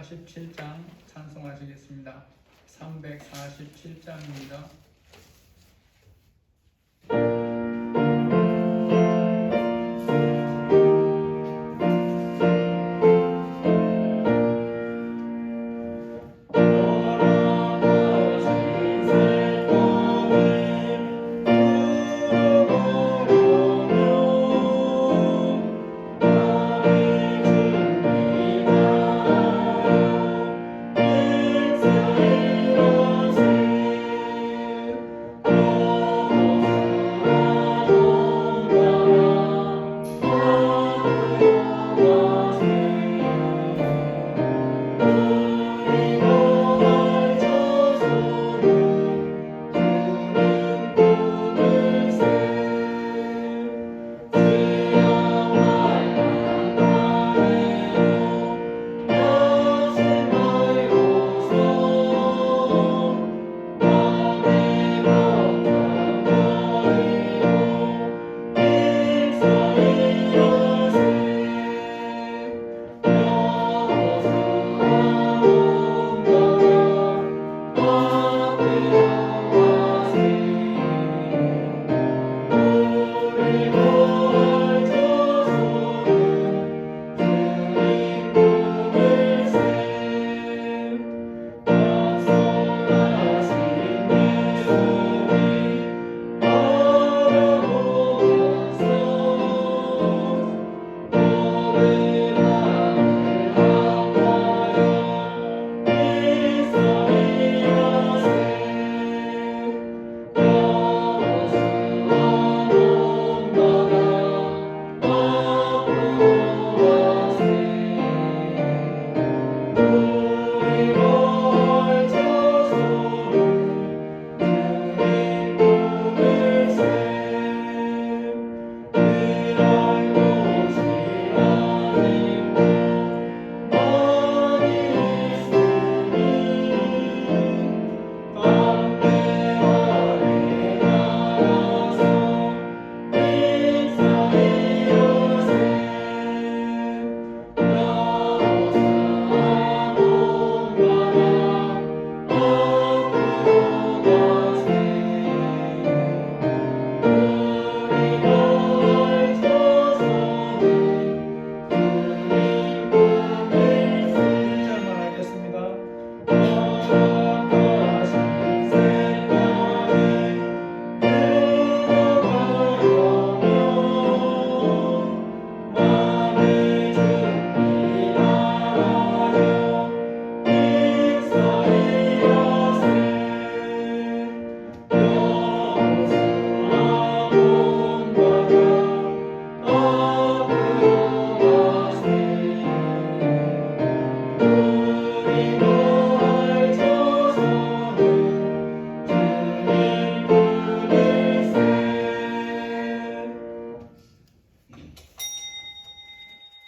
347장 찬송하시겠습니다. 347장입니다.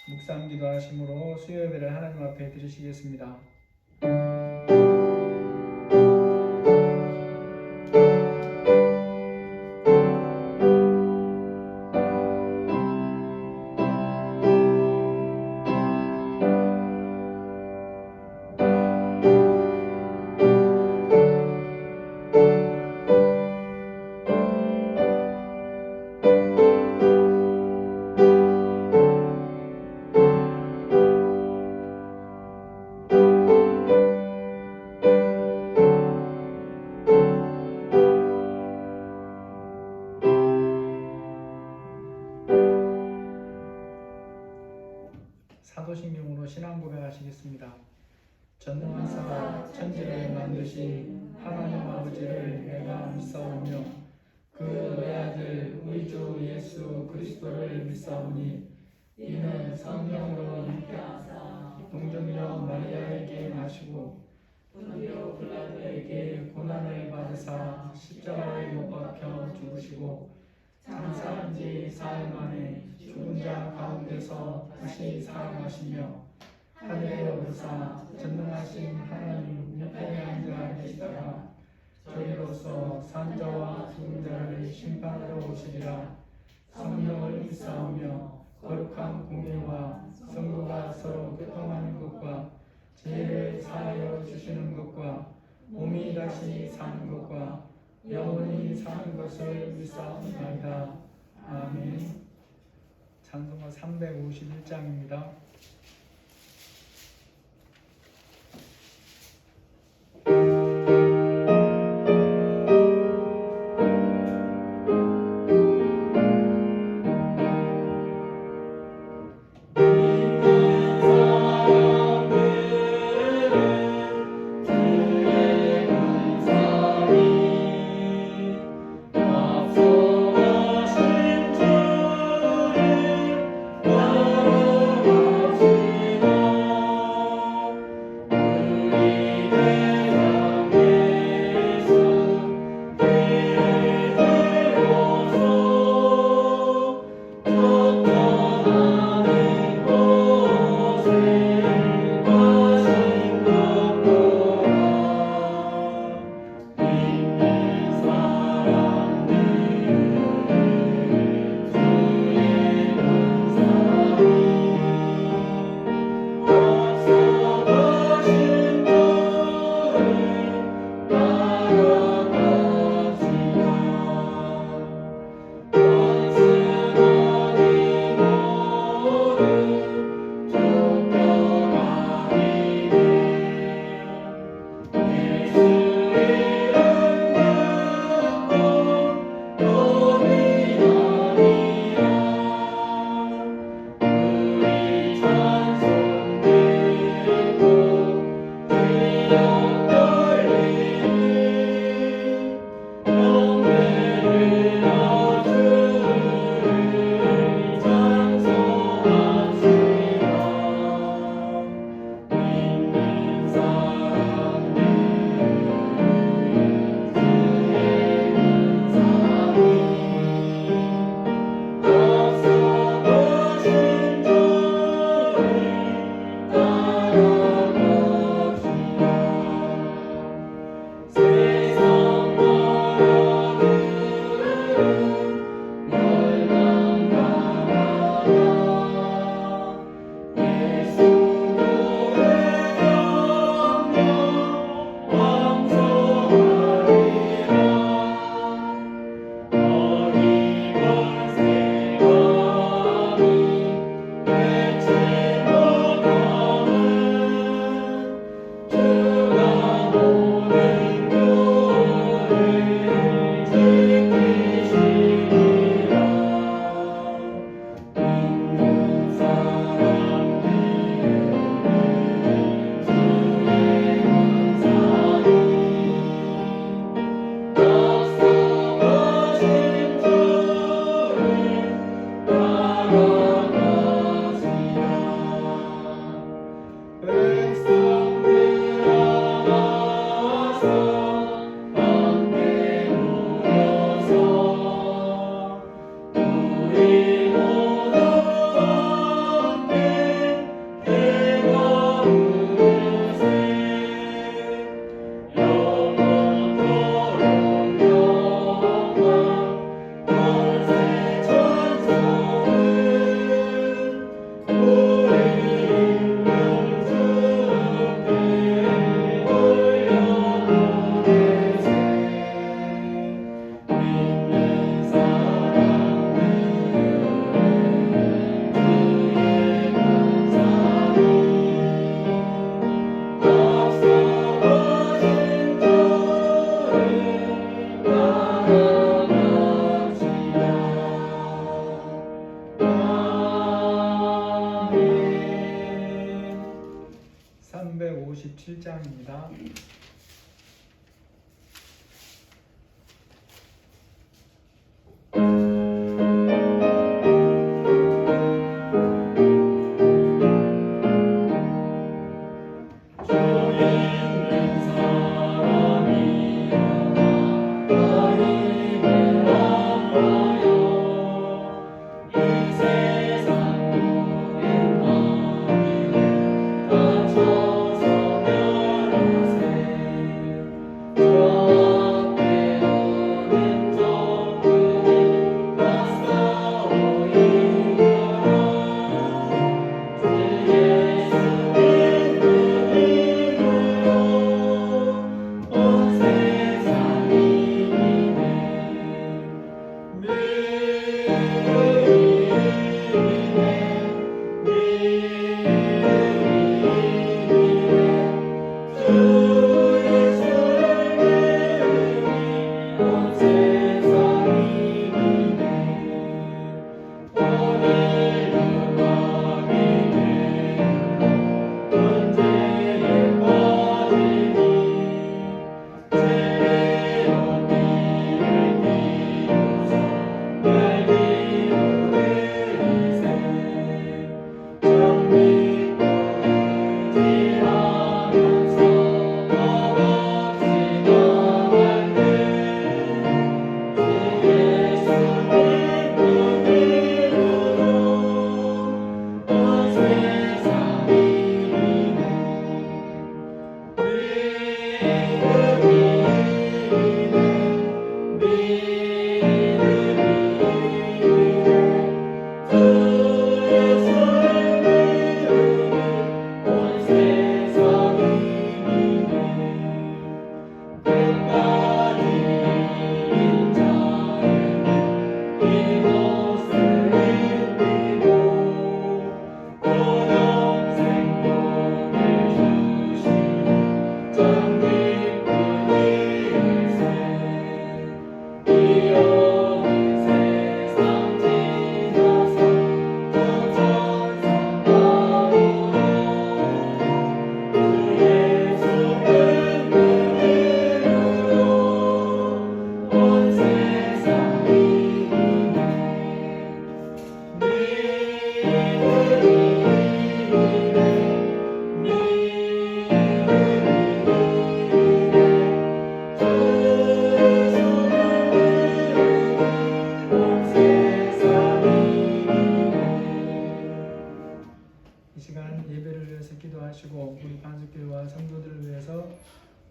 묵상 기도하심으로 수요 예배를 하나님 앞에 드리시겠습니다. 사도신경으로 신앙 고백하시겠습니다. 전능하사 천지를 만드신 하나님 아버지를 내가 믿사오며 그 외아들 우리 주 예수 그리스도를 믿사오니 이는 성령으로 잉태하사 동정녀 마리아에게 나시고 본디오 빌라도에게 고난을 받으사 십자가에 못 박혀 죽으시고 장사한 지 사흘 만에 죽은 자 가운데서 다시 살아나시며 하늘에 오르사 전능하신 하나님 우편에 앉아 계시다가 저희로서 산자와 죽은 자를 심판하러 오시리라. 성령을 믿사오며 거룩한 공예와 성도가 서로 교통하는 것과 죄를 사하여 주시는 것과 몸이 다시 사는 것과 영원히 사는 것을 믿사옵나이다. 아멘. 찬송가 351장입니다.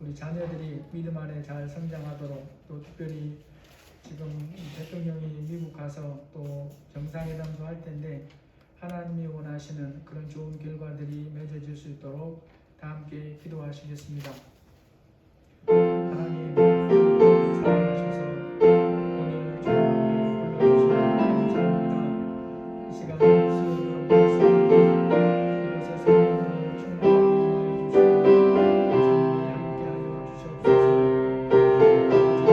우리 자녀들이 믿음 안에 잘 성장하도록, 또 특별히 지금 대통령이 미국 가서 또 정상회담도 할 텐데 하나님이 원하시는 그런 좋은 결과들이 맺어질 수 있도록 다 함께 기도하시겠습니다. 하나님 사랑하셔서 오늘 주님께 불러주시니 감사합니다. 이 시간 수요일로 모였습니다. 이곳에서 성령님 충만하게 주시고 주님이 함께하여 주시옵소서. 저희들이 예배를 드리면서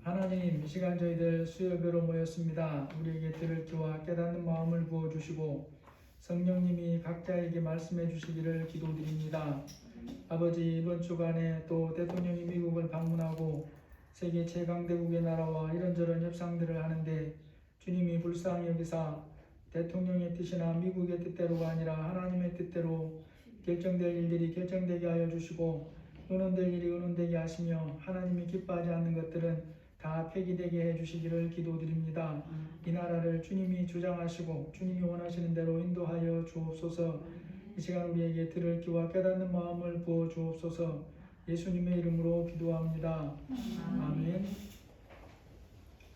하나님, 이 시간 저희들 수요배로 모였습니다. 우리에게 들을 귀와 깨닫는 마음을 부어주시고 성령님이 각자에게 말씀해 주시기를 기도드립니다. 아버지, 이번 주간에 또 대통령이 미국을 방문하고 세계 최강대국의 나라와 이런저런 협상들을 하는데 주님이 불쌍히 여기사 대통령의 뜻이나 미국의 뜻대로가 아니라 하나님의 뜻대로 결정될 일들이 결정되게 하여 주시고 의논될 일이 의논되게 하시며 하나님이 기뻐하지 않는 것들은 다 폐기되게 해주시기를 기도드립니다. 이 나라를 주님이 주장하시고 주님이 원하시는 대로 인도하여 주옵소서. 이 시간 우리에게 들을 귀와 깨닫는 마음을 부어 주옵소서. 예수님의 이름으로 기도합니다. 아멘.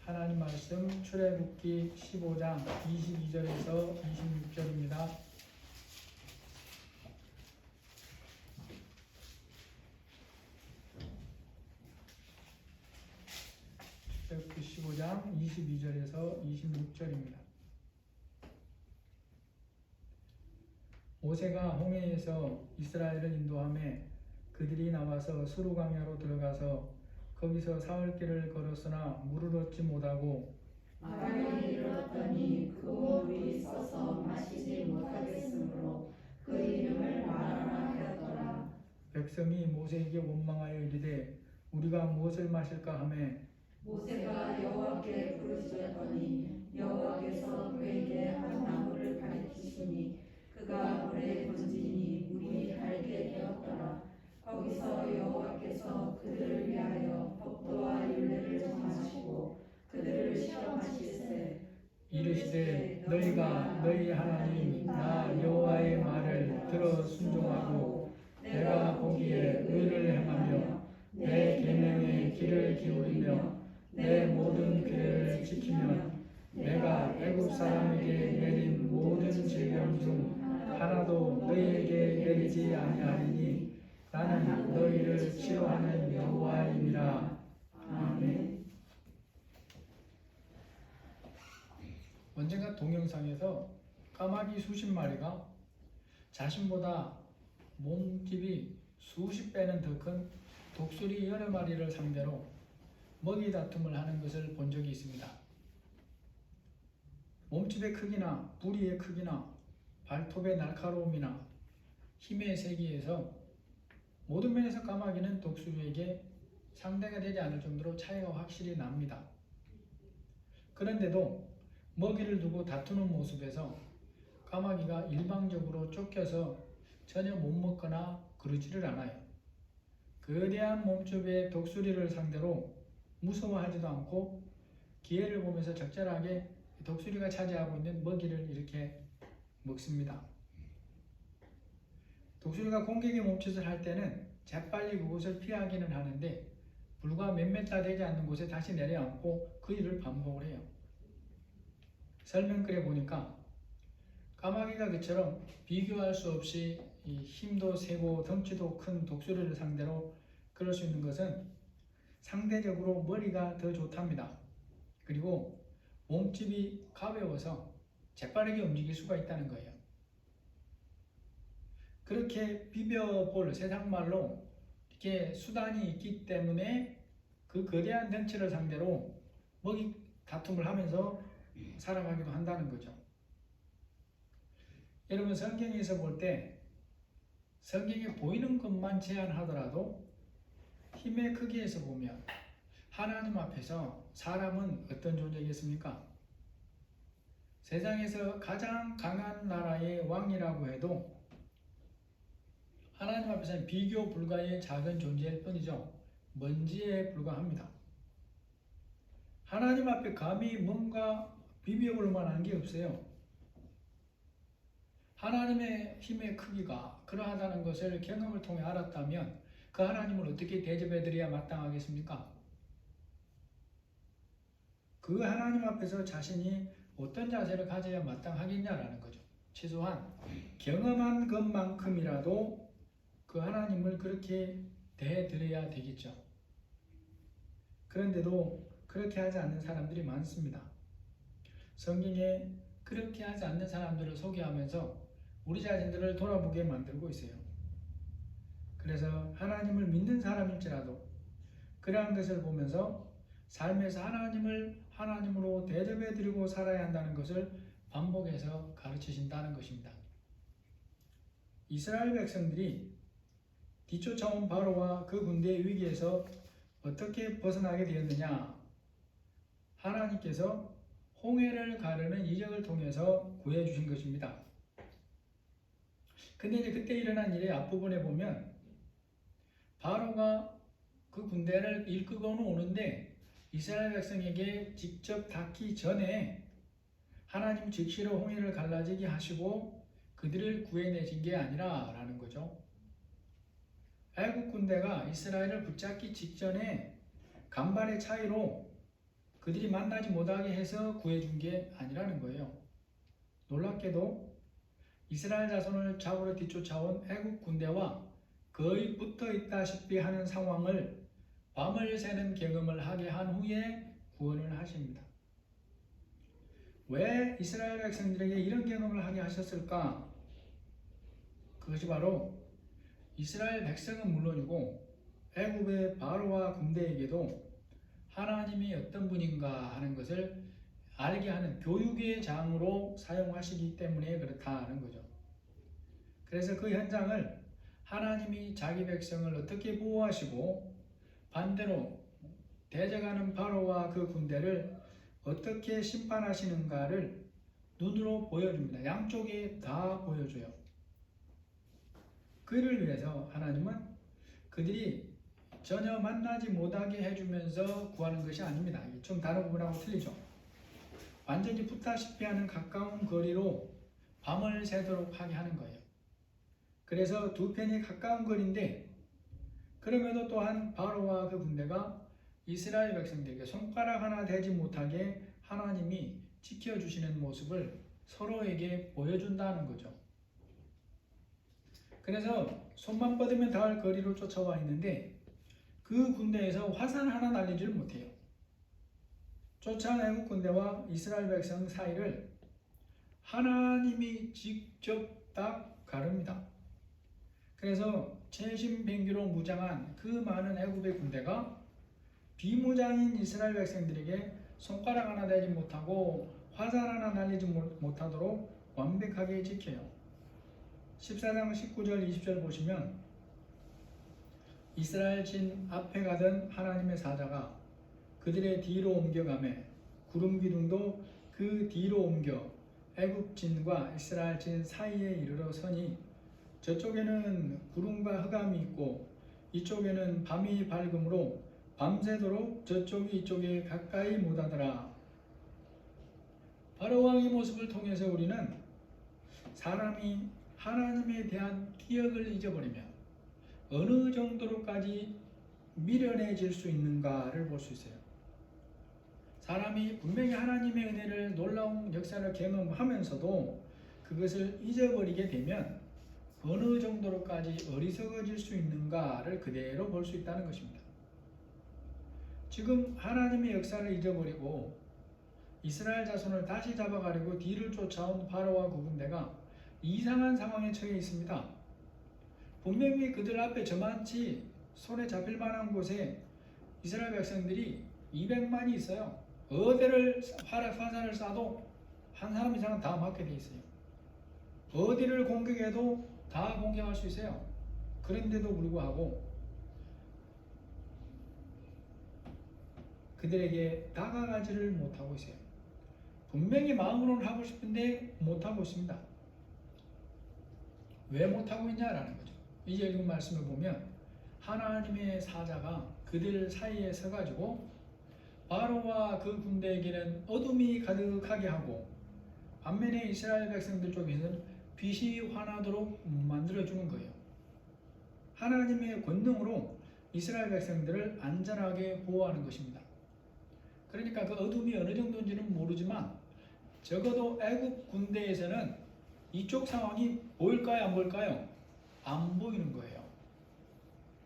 하나님 말씀 출애굽기 15장 22절에서 26절입니다. 출애굽기 15장 22절에서 26절입니다. 모세가 홍해에서 이스라엘을 인도하며 그들이 나와서 수르 광야로 들어가서 거기서 사흘길을 걸었으나 물을 얻지 못하고 마당에 이르렀더니 그 물이 써서 마시지 못하겠으므로 그 이름을 마라나 하였더라. 백성이 모세에게 원망하여 이르되 우리가 무엇을 마실까 하매 모세가 여호와께 부르짖었더니 여호와께서 그에게 한 나무를 가리키시니 그가 물에 던지니 물이 달게 되었더라. 거기서 여호와께서 그들을 위하여 법도와 율례를 정하시고 그들을 시험하시세 이르시되 너희가 너희 하나님 나 여호와의 말을 들어 순종하고 내가 보기에 의를 행하며 내 계명에 귀를 기울이며 내 모든 규례를 지키면 내가 애굽 사람에게 내린 모든 질병 중 하나도 너희에게 내리지 아니하리니 나는 너희를 치료하는 여호와임이라. 언젠가 동영상에서 까마귀 수십 마리가 자신보다 몸집이 수십 배는 더 큰 독수리 여러 마리를 상대로 먹이 다툼을 하는 것을 본 적이 있습니다. 몸집의 크기나 부리의 크기나 발톱의 날카로움이나 힘의 세기에서 모든 면에서 까마귀는 독수리에게 상대가 되지 않을 정도로 차이가 확실히 납니다. 그런데도 먹이를 두고 다투는 모습에서 까마귀가 일방적으로 쫓겨서 전혀 못 먹거나 그러지를 않아요. 거대한 몸집의 독수리를 상대로 무서워하지도 않고 기회를 보면서 적절하게 독수리가 차지하고 있는 먹이를 이렇게 먹습니다. 독수리가 공격의 몸짓을 할 때는 재빨리 그곳을 피하기는 하는데 불과 몇몇 다 되지 않는 곳에 다시 내려앉고 그 일을 반복을 해요. 설명글에 보니까 까마귀가 그처럼 비교할 수 없이 이 힘도 세고 덩치도 큰 독수리를 상대로 그럴 수 있는 것은 상대적으로 머리가 더 좋답니다. 그리고 몸집이 가벼워서 재빠르게 움직일 수가 있다는 거예요. 그렇게 비벼볼 세상말로 이렇게 수단이 있기 때문에 그 거대한 덩치를 상대로 먹이 다툼을 하면서 살아가기도 한다는 거죠. 여러분, 성경에서 볼 때 성경에 보이는 것만 제한하더라도 힘의 크기에서 보면 하나님 앞에서 사람은 어떤 존재겠습니까? 세상에서 가장 강한 나라의 왕이라고 해도 하나님 앞에서는 비교 불가의 작은 존재일 뿐이죠. 먼지에 불과합니다. 하나님 앞에 감히 뭔가 비벼볼 만한 게 없어요. 하나님의 힘의 크기가 그러하다는 것을 경험을 통해 알았다면 그 하나님을 어떻게 대접해드려야 마땅하겠습니까? 그 하나님 앞에서 자신이 어떤 자세를 가져야 마땅하겠냐라는 거죠. 최소한 경험한 것만큼이라도 그 하나님을 그렇게 대해드려야 되겠죠. 그런데도 그렇게 하지 않는 사람들이 많습니다. 성경에 그렇게 하지 않는 사람들을 소개하면서 우리 자신들을 돌아보게 만들고 있어요. 그래서 하나님을 믿는 사람일지라도 그러한 것을 보면서 삶에서 하나님을 하나님으로 대접해드리고 살아야 한다는 것을 반복해서 가르치신다는 것입니다. 이스라엘 백성들이 뒤쫓아온 바로와 그 군대의 위기에서 어떻게 벗어나게 되었느냐? 하나님께서 홍해를 가르는 이적을 통해서 구해주신 것입니다. 근데 이제 그때 일어난 일의 앞부분에 보면 바로가 그 군대를 이끌고는 오는데 이스라엘 백성에게 직접 닿기 전에 하나님 즉시로 홍해를 갈라지게 하시고 그들을 구해내신 게 아니라 라는 거죠. 애국 군대가 이스라엘을 붙잡기 직전에 간발의 차이로 그들이 만나지 못하게 해서 구해준 게 아니라는 거예요. 놀랍게도 이스라엘 자손을 잡으러 뒤쫓아온 애국 군대와 거의 붙어 있다시피 하는 상황을 밤을 새는 경험을 하게 한 후에 구원을 하십니다. 왜 이스라엘 백성들에게 이런 경험을 하게 하셨을까? 그것이 바로 이스라엘 백성은 물론이고 애굽의 바로와 군대에게도 하나님이 어떤 분인가 하는 것을 알게 하는 교육의 장으로 사용하시기 때문에 그렇다는 거죠. 그래서 그 현장을 하나님이 자기 백성을 어떻게 보호하시고 반대로 대적하는 바로와 그 군대를 어떻게 심판하시는가를 눈으로 보여줍니다. 양쪽에 다 보여줘요. 그를 위해서 하나님은 그들이 전혀 만나지 못하게 해주면서 구하는 것이 아닙니다. 좀 다른 부분하고 틀리죠. 완전히 붙다시피 하는 가까운 거리로 밤을 새도록 하게 하는 거예요. 그래서 두 편이 가까운 거리인데 그럼에도 또한 바로와 그 군대가 이스라엘 백성들에게 손가락 하나 대지 못하게 하나님이 지켜주시는 모습을 서로에게 보여준다는 거죠. 그래서 손만 뻗으면 닿을 거리로 쫓아와 있는데 그 군대에서 화살 하나 날리지를 못해요. 쫓아온 애국 군대와 이스라엘 백성 사이를 하나님이 직접 딱 가릅니다. 그래서 최신병기로 무장한 그 많은 애국의 군대가 비무장인 이스라엘 백성들에게 손가락 하나 대지 못하고 화살 하나 날리지 못하도록 완벽하게 지켜요. 14장 19절 20절 보시면 이스라엘 진 앞에 가던 하나님의 사자가 그들의 뒤로 옮겨가매 구름 기둥도 그 뒤로 옮겨 애굽 진과 이스라엘 진 사이에 이르러 서니 저쪽에는 구름과 흑암이 있고 이쪽에는 밤이 밝음으로 밤새도록 저쪽이 이쪽에 가까이 못하더라. 바로 왕의 모습을 통해서 우리는 사람이 하나님에 대한 기억을 잊어버리면 어느 정도로까지 미련해질 수 있는가를 볼 수 있어요. 사람이 분명히 하나님의 은혜를 놀라운 역사를 경험하면서도 그것을 잊어버리게 되면 어느 정도로까지 어리석어질 수 있는가를 그대로 볼 수 있다는 것입니다. 지금 하나님의 역사를 잊어버리고 이스라엘 자손을 다시 잡아가려고 뒤를 쫓아온 바로와 그 군대가 이상한 상황에 처해 있습니다. 분명히 그들 앞에 저만치 손에 잡힐 만한 곳에 이스라엘 백성들이 200만이 있어요. 어디를 화살을 쏴도 한 사람 이상은 다 맞게 돼 있어요. 어디를 공격해도 다 공격할 수 있어요. 그런데도 불구하고 그들에게 다가가지를 못하고 있어요. 분명히 마음으로는 하고 싶은데 못하고 있습니다. 왜 못하고 있냐라는 거죠. 이제 읽은 말씀을 보면 하나님의 사자가 그들 사이에 서가지고 바로와 그 군대에게는 어둠이 가득하게 하고 반면에 이스라엘 백성들 쪽에서는 빛이 환하도록 만들어주는 거예요. 하나님의 권능으로 이스라엘 백성들을 안전하게 보호하는 것입니다. 그러니까 그 어둠이 어느 정도인지는 모르지만 적어도 애국 군대에서는 이쪽 상황이 보일까요? 안 보일까요? 안 보이는 거예요.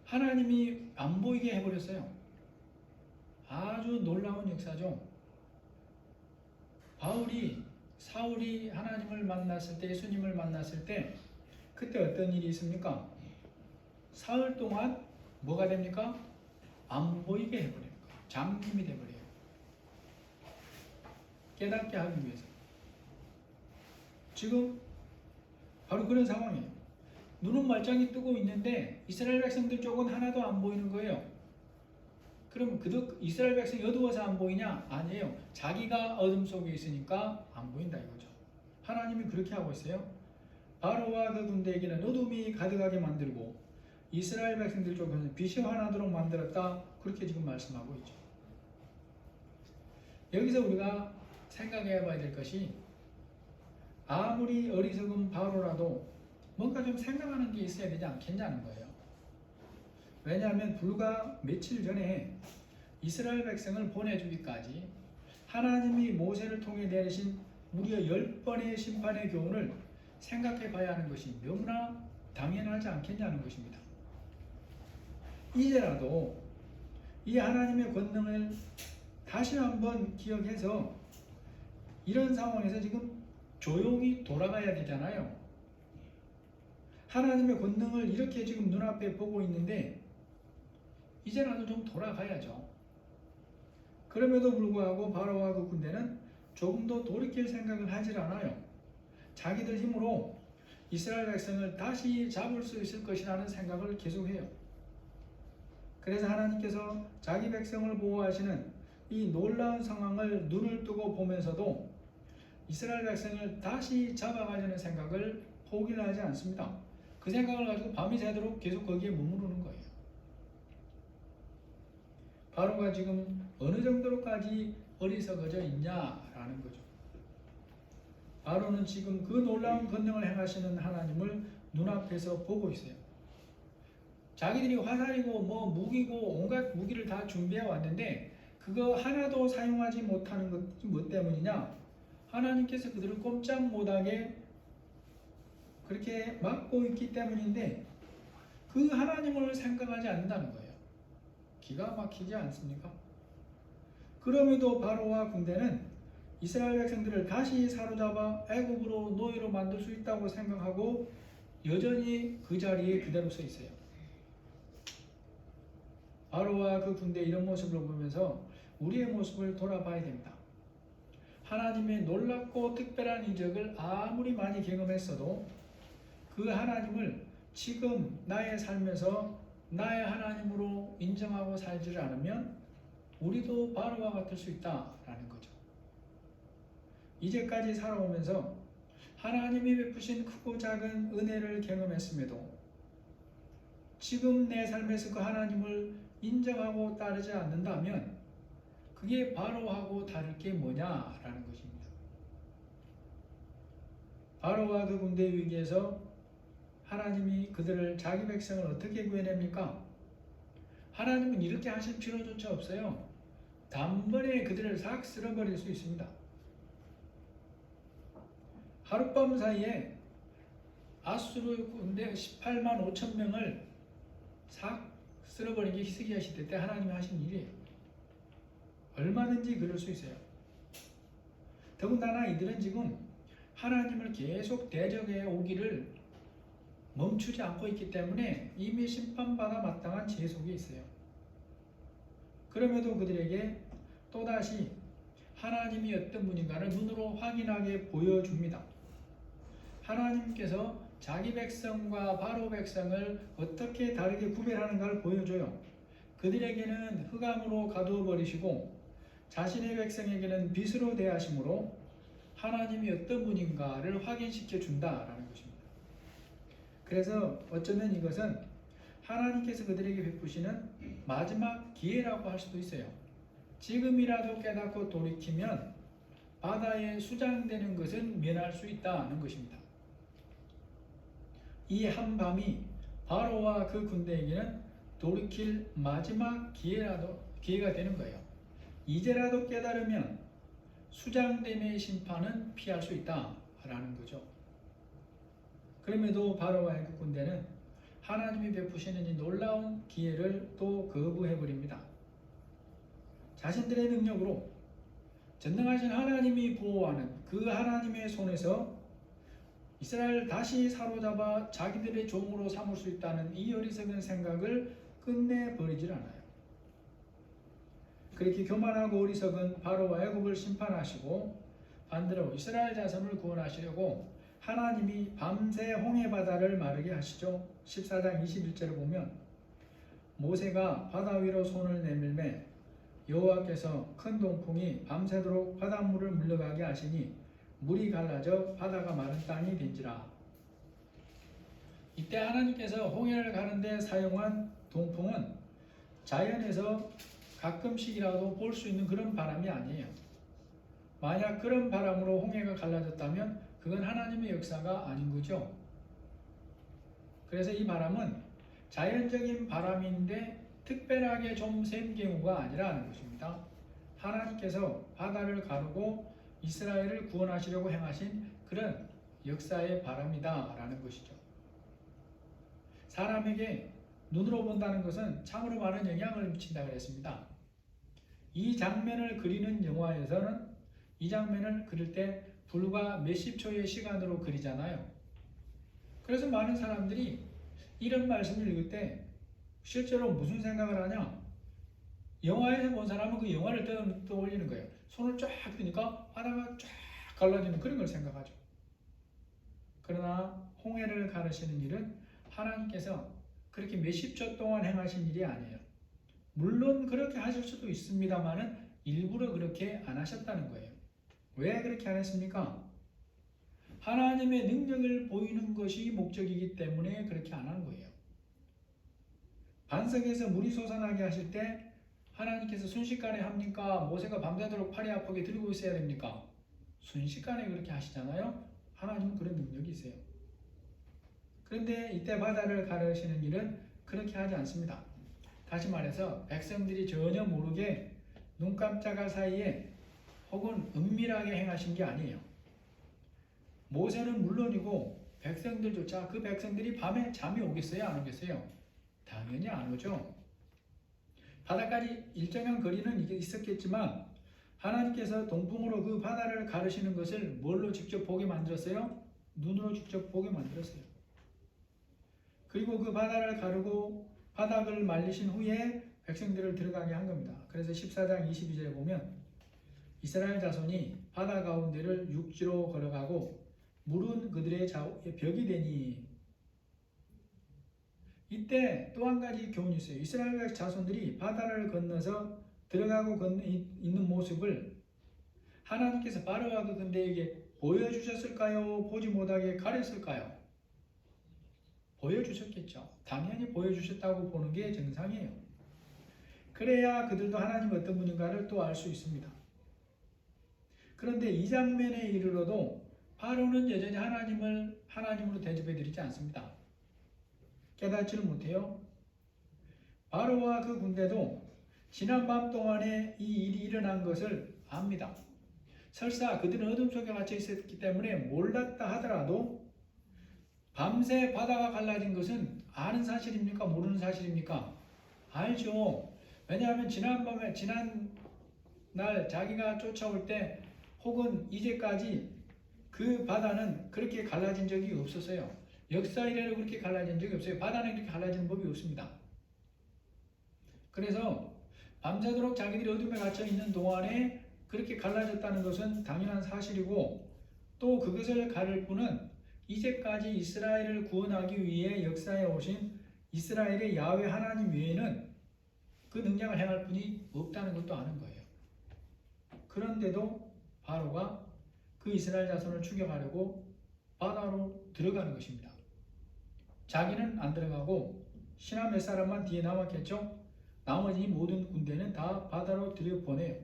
하나님이 안 보이게 해버렸어요. 아주 놀라운 역사죠. 사울이 하나님을 만났을 때, 예수님을 만났을 때 그때 어떤 일이 있습니까? 사흘 동안 뭐가 됩니까? 안 보이게 해버려요. 장님이 돼버려요. 깨닫게 하기 위해서. 지금 바로 그런 상황이에요. 눈은 말짱히 뜨고 있는데 이스라엘 백성들 쪽은 하나도 안 보이는 거예요. 그럼 이스라엘 백성이 어두워서 안 보이냐? 아니에요. 자기가 어둠 속에 있으니까 안 보인다 이거죠. 하나님이 그렇게 하고 있어요. 바로와 그 군대에게는 어둠이 가득하게 만들고 이스라엘 백성들 쪽에서는 빛이 환하도록 만들었다. 그렇게 지금 말씀하고 있죠. 여기서 우리가 생각해 봐야 될 것이 아무리 어리석은 바로라도 뭔가 좀 생각하는 게 있어야 되지 않겠냐는 거예요. 왜냐하면 불과 며칠 전에 이스라엘 백성을 보내주기까지 하나님이 모세를 통해 내리신 무려 10번의 심판의 교훈을 생각해 봐야 하는 것이 너무나 당연하지 않겠냐는 것입니다. 이제라도 이 하나님의 권능을 다시 한번 기억해서 이런 상황에서 지금 조용히 돌아가야 되잖아요. 하나님의 권능을 이렇게 지금 눈앞에 보고 있는데 이제라도 좀 돌아가야죠. 그럼에도 불구하고 바로와 그 군대는 조금도 돌이킬 생각을 하질 않아요. 자기들 힘으로 이스라엘 백성을 다시 잡을 수 있을 것이라는 생각을 계속해요. 그래서 하나님께서 자기 백성을 보호하시는 이 놀라운 상황을 눈을 뜨고 보면서도 이스라엘 백성을 다시 잡아가려는 생각을 포기를 하지 않습니다. 그 생각을 가지고 밤이 새도록 계속 거기에 머무르는 거예요. 바로가 지금 어느 정도로까지 어리석어져 있냐라는 거죠. 바로는 지금 그 놀라운 권능을 행하시는 하나님을 눈앞에서 보고 있어요. 자기들이 화살이고 무기고 온갖 무기를 다 준비해 왔는데 그거 하나도 사용하지 못하는 것이 뭐 때문이냐? 하나님께서 그들을 꼼짝 못하게 그렇게 막고 있기 때문인데 그 하나님을 생각하지 않는다는 거예요. 기가 막히지 않습니까? 그 그럼에도 바로와 군대는 이스라엘 백성들을 다시 사로잡아 애굽으로 노예로 만들 수 있다고 생각하고 여전히 그 자리에 그대로 서 있어요. 바로와 그 군대의 이런 모습을 보면서 우리의 모습을 돌아봐야 됩니다. 하나님의 놀랍고 특별한 이적을 아무리 많이 경험했어도 그 하나님을 지금 나의 삶에서 나의 하나님으로 인정하고 살지를 않으면 우리도 바로와 같을 수 있다라는 거죠. 이제까지 살아오면서 하나님이 베푸신 크고 작은 은혜를 경험했음에도 지금 내 삶에서 그 하나님을 인정하고 따르지 않는다면 그게 바로하고 다를 게 뭐냐라는 것입니다. 바로와 그 군대 위기에서 하나님이 그들을 자기 백성을 어떻게 구해냅니까? 하나님은 이렇게 하실 필요조차 없어요. 단번에 그들을 싹 쓸어버릴 수 있습니다. 하룻밤 사이에 아수르 군대 18만 5천 명을 싹 쓸어버린 게 히스기야 시대 때 하나님이 하신 일이에요. 얼마든지 그럴 수 있어요. 더군다나 이들은 지금 하나님을 계속 대적해 오기를 멈추지 않고 있기 때문에 이미 심판받아 마땅한 죄 속에 있어요. 그럼에도 그들에게 또다시 하나님이 어떤 분인가를 눈으로 확인하게 보여줍니다. 하나님께서 자기 백성과 바로 백성을 어떻게 다르게 구별하는가를 보여줘요. 그들에게는 흑암으로 가두어 버리시고 자신의 백성에게는 빛으로 대하심으로 하나님이 어떤 분인가를 확인시켜 준다라는 것입니다. 그래서 어쩌면 이것은 하나님께서 그들에게 베푸시는 마지막 기회라고 할 수도 있어요. 지금이라도 깨닫고 돌이키면 바다에 수장되는 것은 면할 수 있다는 것입니다. 이 한밤이 바로와 그 군대에게는 돌이킬 마지막 기회가 되는 거예요. 이제라도 깨달으면 수장됨의 심판은 피할 수 있다라는 거죠. 그럼에도 바로와 그 군대는 하나님이 베푸시는 이 놀라운 기회를 또 거부해버립니다. 자신들의 능력으로 전능하신 하나님이 보호하는 그 하나님의 손에서 이스라엘을 다시 사로잡아 자기들의 종으로 삼을 수 있다는 이 어리석은 생각을 끝내버리질 않아요. 그렇게 교만하고 어리석은 바로와 애굽을 심판하시고 반대로 이스라엘 자손을 구원하시려고 하나님이 밤새 홍해 바다를 마르게 하시죠. 14장 21절을 보면 모세가 바다 위로 손을 내밀매 여호와께서 큰 동풍이 밤새도록 바닷물을 물러가게 하시니 물이 갈라져 바다가 마른 땅이 된지라. 이때 하나님께서 홍해를 가는데 사용한 동풍은 자연에서 가끔씩이라도 볼 수 있는 그런 바람이 아니에요. 만약 그런 바람으로 홍해가 갈라졌다면 그건 하나님의 역사가 아닌 거죠. 그래서 이 바람은 자연적인 바람인데 특별하게 좀 센 경우가 아니라는 것입니다. 하나님께서 바다를 가르고 이스라엘을 구원하시려고 행하신 그런 역사의 바람이다라는 것이죠. 사람에게 눈으로 본다는 것은 참으로 많은 영향을 미친다고 했습니다. 이 장면을 그리는 영화에서는 이 장면을 그릴 때 불과 몇십 초의 시간으로 그리잖아요. 그래서 많은 사람들이 이런 말씀을 읽을 때 실제로 무슨 생각을 하냐? 영화에서 본 사람은 그 영화를 떠올리는 거예요. 손을 쫙 드니까 바다가 쫙 갈라지는 그런 걸 생각하죠. 그러나 홍해를 가르시는 일은 하나님께서 그렇게 몇십 초 동안 행하신 일이 아니에요. 물론 그렇게 하실 수도 있습니다만은 일부러 그렇게 안 하셨다는 거예요. 왜 그렇게 안 했습니까? 하나님의 능력을 보이는 것이 목적이기 때문에 그렇게 안 한 거예요. 반석에서 물이 솟아나게 하실 때 하나님께서 순식간에 합니까? 모세가 밤새도록 팔이 아프게 들고 있어야 됩니까? 순식간에 그렇게 하시잖아요. 하나님은 그런 능력이 있어요. 그런데 이때 바다를 가르시는 일은 그렇게 하지 않습니다. 다시 말해서 백성들이 전혀 모르게 눈 깜짝할 사이에 혹은 은밀하게 행하신 게 아니에요. 모세는 물론이고 백성들조차 그 백성들이 밤에 잠이 오겠어요? 안 오겠어요? 당연히 안 오죠. 바다까지 일정한 거리는 있었겠지만 하나님께서 동풍으로 그 바다를 가르시는 것을 뭘로 직접 보게 만들었어요? 눈으로 직접 보게 만들었어요. 그리고 그 바다를 가르고 바닥을 말리신 후에 백성들을 들어가게 한 겁니다. 그래서 14장 22절에 보면 이스라엘 자손이 바다 가운데를 육지로 걸어가고 물은 그들의 벽이 되니, 이때 또 한 가지 교훈이 있어요. 이스라엘 자손들이 바다를 건너서 들어가고 있는 모습을 하나님께서 바로와 그 군대에게 보여주셨을까요? 보지 못하게 가렸을까요? 보여주셨겠죠. 당연히 보여주셨다고 보는 게 정상이에요. 그래야 그들도 하나님 어떤 분인가를 또 알 수 있습니다. 그런데 이 장면에 이르러도 바로는 여전히 하나님을 하나님으로 대접해 드리지 않습니다. 깨닫지를 못해요. 바로와 그 군대도 지난 밤 동안에 이 일이 일어난 것을 압니다. 설사 그들은 어둠 속에 갇혀 있었기 때문에 몰랐다 하더라도 밤새 바다가 갈라진 것은 아는 사실입니까? 모르는 사실입니까? 알죠. 왜냐하면 지난 날 자기가 쫓아올 때 혹은 이제까지 그 바다는 그렇게 갈라진 적이 없었어요. 역사 이래로 그렇게 갈라진 적이 없어요. 바다는 그렇게 갈라지는 법이 없습니다. 그래서 밤새도록 자기들이 어둠에 갇혀 있는 동안에 그렇게 갈라졌다는 것은 당연한 사실이고, 또 그것을 가를 뿐은 이제까지 이스라엘을 구원하기 위해 역사에 오신 이스라엘의 야훼 하나님 외에는 그 능력을 행할 분이 없다는 것도 아는 거예요. 그런데도 바로가 그 이스라엘 자손을 추격하려고 바다로 들어가는 것입니다. 자기는 안 들어가고 신하 몇 사람만 뒤에 남았겠죠. 나머지 모든 군대는 다 바다로 들여보내요.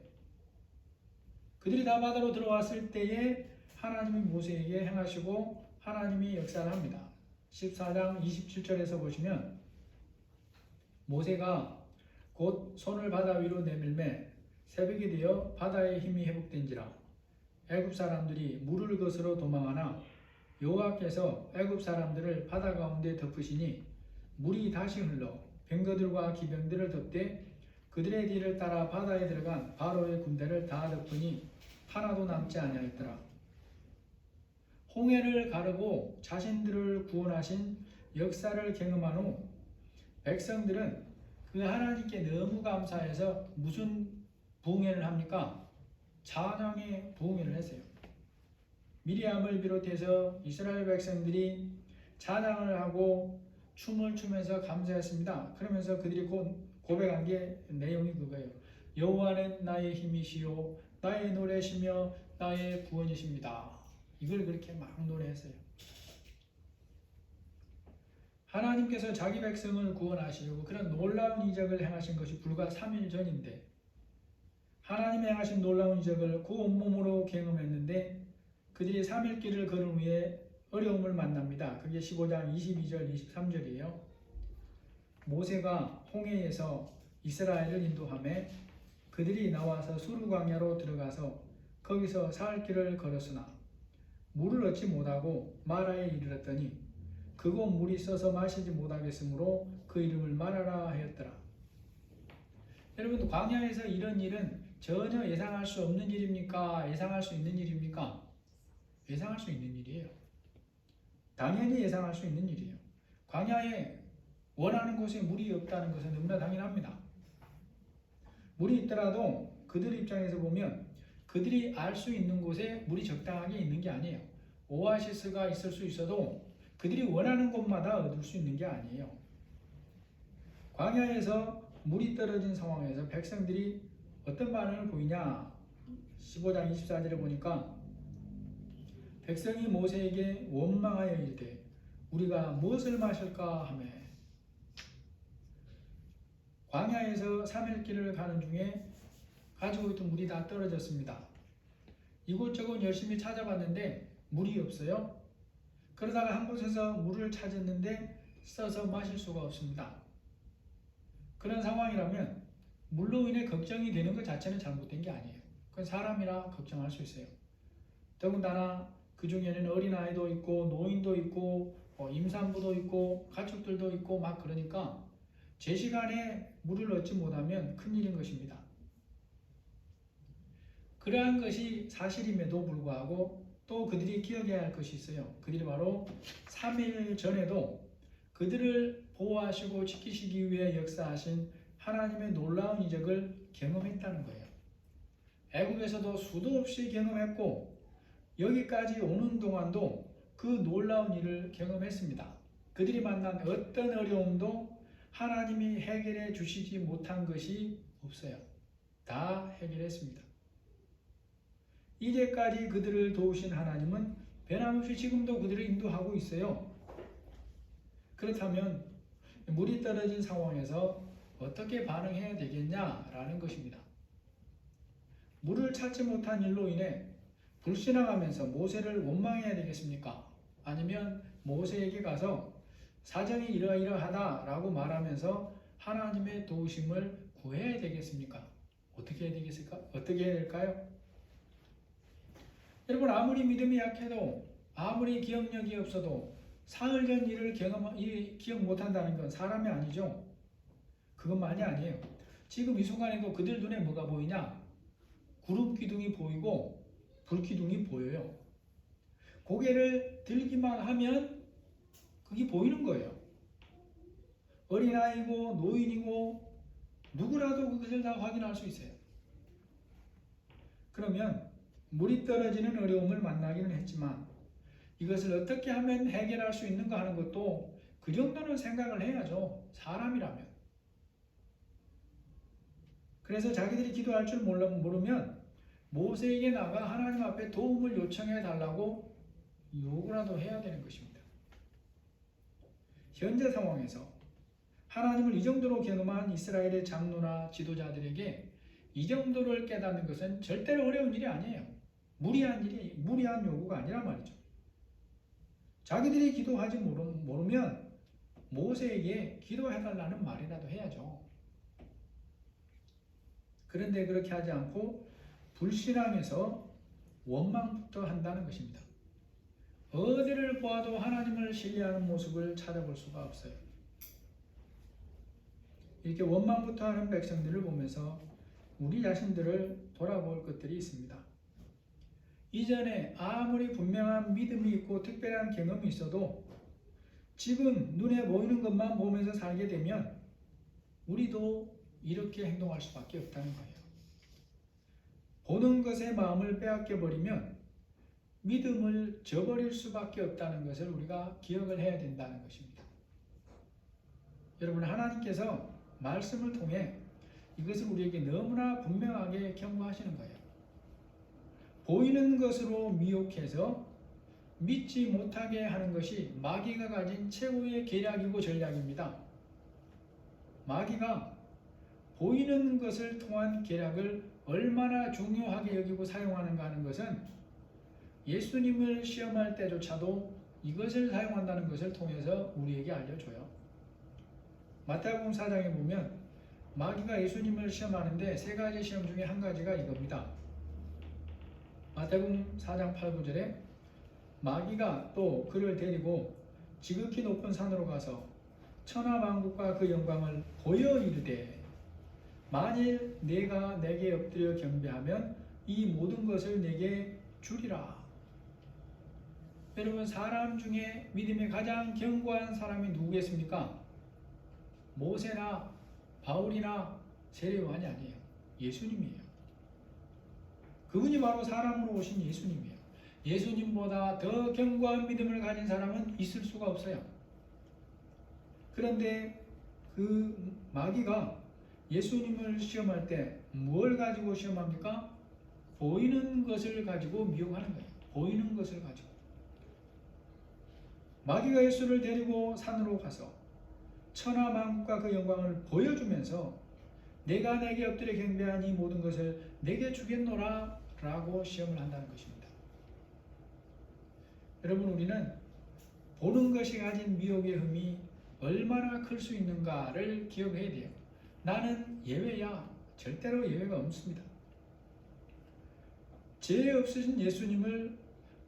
그들이 다 바다로 들어왔을 때에 하나님이 모세에게 행하시고 하나님이 역사를 합니다. 14장 27절에서 보시면 모세가 곧 손을 바다 위로 내밀매 새벽이 되어 바다의 힘이 회복된지라. 애굽 사람들이 물을 것으로 도망하나 여호와께서 애굽 사람들을 바다 가운데 덮으시니 물이 다시 흘러 병거들과 기병들을 덮되 그들의 뒤를 따라 바다에 들어간 바로의 군대를 다 덮으니 하나도 남지 아니하였더라. 홍해를 가르고 자신들을 구원하신 역사를 경험한 후 백성들은 그 하나님께 너무 감사해서 무슨 부흥회를 합니까? 찬양의 부흥회를 했어요. 미리암을 비롯해서 이스라엘 백성들이 찬양을 하고 춤을 추면서 감사했습니다. 그러면서 그들이 고백한 게 내용이 그거예요. 여호와는 나의 힘이시요 나의 노래시며 나의 구원이십니다. 이걸 그렇게 막 노래했어요. 하나님께서 자기 백성을 구원하시려고 그런 놀라운 이적을 행하신 것이 불과 3일 전인데, 하나님이 행하신 놀라운 이적을 그 온몸으로 경험했는데 그들이 3일 길을 걸은 후에 어려움을 만납니다. 그게 15장 22절 23절이에요. 모세가 홍해에서 이스라엘을 인도하며 그들이 나와서 수르 광야로 들어가서 거기서 사흘 길을 걸었으나 물을 얻지 못하고 마라에 이르렀더니 그곳 물이 써서 마시지 못하겠으므로 그 이름을 마라라 하였더라. 여러분, 광야에서 이런 일은 전혀 예상할 수 없는 일입니까? 예상할 수 있는 일입니까? 예상할 수 있는 일이에요. 당연히 예상할 수 있는 일이에요. 광야에 원하는 곳에 물이 없다는 것은 너무나 당연합니다. 물이 있더라도 그들 입장에서 보면 그들이 알 수 있는 곳에 물이 적당하게 있는 게 아니에요. 오아시스가 있을 수 있어도 그들이 원하는 곳마다 얻을 수 있는 게 아니에요. 광야에서 물이 떨어진 상황에서 백성들이 어떤 반응을 보이냐? 15장 24절에 보니까 백성이 모세에게 원망하여 이르되 우리가 무엇을 마실까 하며, 광야에서 3일 길을 가는 중에 가지고 있던 물이 다 떨어졌습니다. 이곳저곳 열심히 찾아봤는데 물이 없어요. 그러다가 한 곳에서 물을 찾았는데 써서 마실 수가 없습니다. 그런 상황이라면 물로 인해 걱정이 되는 것 자체는 잘못된 게 아니에요. 그건 사람이라 걱정할 수 있어요. 더군다나 그 중에는 어린아이도 있고 노인도 있고 임산부도 있고 가축들도 있고 막 그러니까 제 시간에 물을 얻지 못하면 큰일인 것입니다. 그러한 것이 사실임에도 불구하고 또 그들이 기억해야 할 것이 있어요. 그들이 바로 3일 전에도 그들을 보호하시고 지키시기 위해 역사하신 하나님의 놀라운 이적을 경험했다는 거예요. 애굽에서도 수도 없이 경험했고 여기까지 오는 동안도 그 놀라운 일을 경험했습니다. 그들이 만난 어떤 어려움도 하나님이 해결해 주시지 못한 것이 없어요. 다 해결했습니다. 이제까지 그들을 도우신 하나님은 변함없이 지금도 그들을 인도하고 있어요. 그렇다면 물이 떨어진 상황에서 어떻게 반응해야 되겠냐라는 것입니다. 물을 찾지 못한 일로 인해 불신앙하면서 모세를 원망해야 되겠습니까? 아니면 모세에게 가서 사정이 이러이러하다라고 말하면서 하나님의 도우심을 구해야 되겠습니까? 어떻게 해야 되겠습니까? 어떻게 해야 될까요? 여러분, 아무리 믿음이 약해도 아무리 기억력이 없어도 사흘 전 일을 기억 못한다는 건 사람이 아니죠. 그것만이 아니에요. 지금 이 순간에도 그들 눈에 뭐가 보이냐? 구름 기둥이 보이고 불 기둥이 보여요. 고개를 들기만 하면 그게 보이는 거예요. 어린아이고 노인이고 누구라도 그것을 다 확인할 수 있어요. 그러면 물이 떨어지는 어려움을 만나기는 했지만 이것을 어떻게 하면 해결할 수 있는가 하는 것도 그 정도는 생각을 해야죠. 사람이라면. 그래서 자기들이 기도할 줄 모르면 모세에게 나가 하나님 앞에 도움을 요청해 달라고 요구라도 해야 되는 것입니다. 현재 상황에서 하나님을 이 정도로 경험한 이스라엘의 장로나 지도자들에게 이 정도를 깨닫는 것은 절대로 어려운 일이 아니에요. 무리한 요구가 아니란 말이죠. 자기들이 기도하지 모르면 모세에게 기도해달라는 말이라도 해야죠. 그런데 그렇게 하지 않고 불신앙에서 원망부터 한다는 것입니다. 어디를 보아도 하나님을 신뢰하는 모습을 찾아볼 수가 없어요. 이렇게 원망부터 하는 백성들을 보면서 우리 자신들을 돌아볼 것들이 있습니다. 이전에 아무리 분명한 믿음이 있고 특별한 경험이 있어도 지금 눈에 보이는 것만 보면서 살게 되면 우리도 이렇게 행동할 수밖에 없다는 거예요. 보는 것에 마음을 빼앗겨 버리면 믿음을 저버릴 수밖에 없다는 것을 우리가 기억을 해야 된다는 것입니다. 여러분, 하나님께서 말씀을 통해 이것을 우리에게 너무나 분명하게 경고하시는 거예요. 보이는 것으로 미혹해서 믿지 못하게 하는 것이 마귀가 가진 최고의 계략이고 전략입니다. 마귀가 보이는 것을 통한 계략을 얼마나 중요하게 여기고 사용하는가 하는 것은 예수님을 시험할 때조차도 이것을 사용한다는 것을 통해서 우리에게 알려줘요. 마태복음 4장에 보면 마귀가 예수님을 시험하는데 세 가지 시험 중에 한 가지가 이겁니다. 마태복음 4장 8, 9절에 마귀가 또 그를 데리고 지극히 높은 산으로 가서 천하만국과 그 영광을 보여 이르되 만일 내가 내게 엎드려 경배하면 이 모든 것을 내게 주리라. 여러분, 사람 중에 믿음의 가장 견고한 사람이 누구겠습니까? 모세나 바울이나 세례요한이 아니에요. 예수님이에요. 그분이 바로 사람으로 오신 예수님이에요. 예수님보다 더 견고한 믿음을 가진 사람은 있을 수가 없어요. 그런데 그 마귀가 예수님을 시험할 때 뭘 가지고 시험합니까? 보이는 것을 가지고 미혹하는 거예요. 보이는 것을 가지고. 마귀가 예수를 데리고 산으로 가서 천하만국과 그 영광을 보여주면서 내가 내게 엎드려 경배한 이 모든 것을 내게 주겠노라 라고 시험을 한다는 것입니다. 여러분, 우리는 보는 것이 가진 미혹의 흠이 얼마나 클 수 있는가를 기억해야 돼요. 나는 예외야. 절대로 예외가 없습니다. 죄 없으신 예수님을